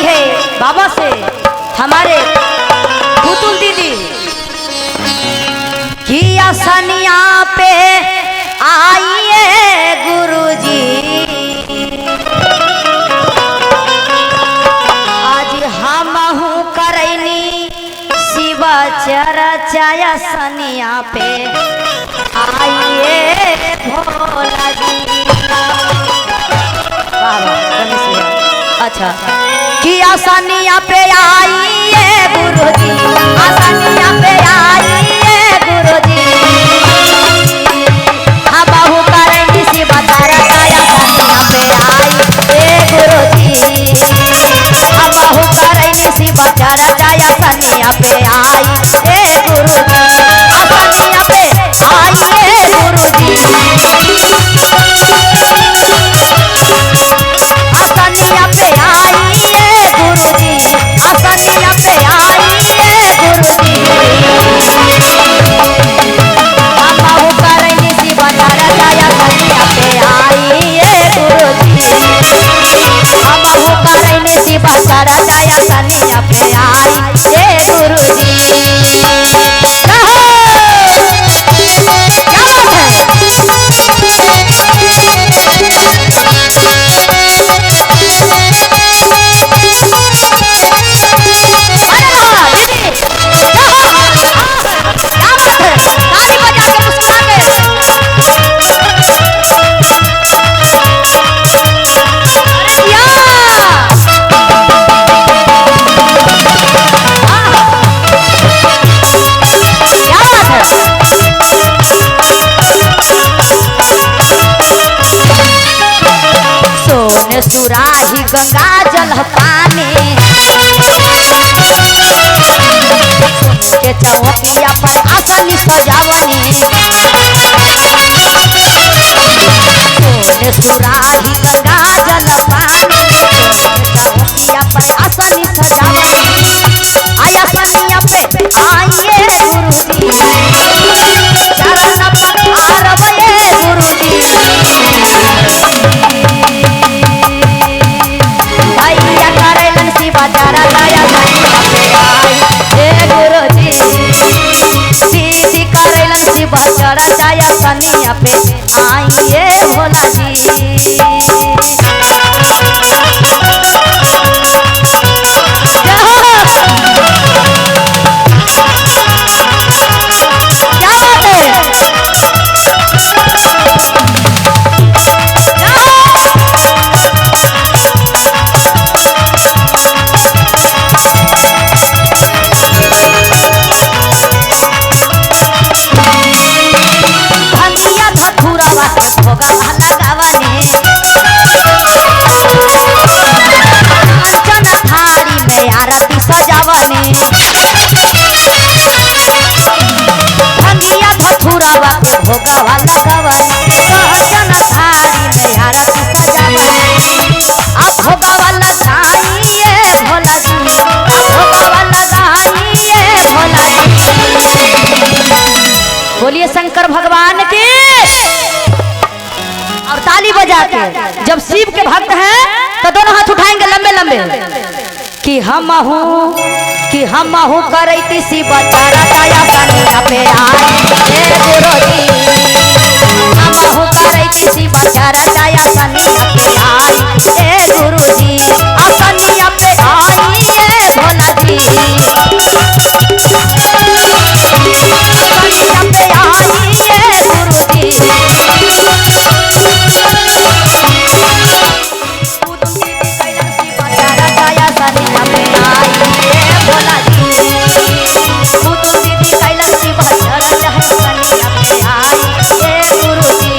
है बाबा से हमारे पुतुल दीदी कि आसनिया पे आइए गुरुजी, आज हम हूँ करैनी शिव चर्चा आसनिया पे आइए भोला जी। अच्छा कि आसनिया पे आइए गुरुजी, आसनिया पे आइए गुरुजी, हम बहु करेंगे शिव चर्चा आसनिया पे आइए गुरुजी, हम बहु करेंगे शिव चर्चा आसनिया पे आइए गुरुजी, आसनिया पे आइए गुरुजी, आसनिया पे आइए गुरुजी, आसनिया पे आइए गुरुजी, हम बहु करेंगे शिव चर्चा आसनिया पे आइए गुरुजी, हम बहु करेंगे शिव चर्चा आसनिया पे आइए गुरुजी। सुराही गंगा जल पानी के चौकिया पर आसनी सजावनी, सुराही गंगा जल पानी चौकिया पर आसनी सजावनी, आया सनिया पे आइए गुरुजी, चरण पखारबे गुरुजी, चर्चा आसनिया पे आइए भोला जी। आरती सजावनी भंगिया धथुरवा के भोगवा लगवनी, सहजन थारी में आरती सजावनी, आप भोगवा लगाइए भोला जी, भोगवा लगाइए भोला जी। बोलिए शंकर भगवान की। और ताली बजा के जब शिव के भक्त हैं तो दोनों हाथ उठाएंगे लंबे लंबे कि हम हूँ करैती शिव चर्चा आसनिया पे आइए गुरुजी, हम हूँ करैती शिव चर्चा आसनिया पे आइए गुरुजी, आसनिया पे आइए भोला जी, आसनिया पे आइए गुरुजी, भोला जी, पुतुल दीदी कैलाश शिव चर्चा आसनिया पे आइए गुरुजी।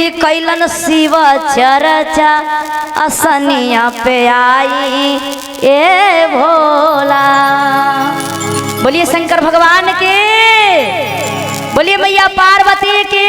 जी कैलन शिव चर्चा असनिया पे आई ए भोला। बोलिए शंकर भगवान के, बोलिए मैया पार्वती की।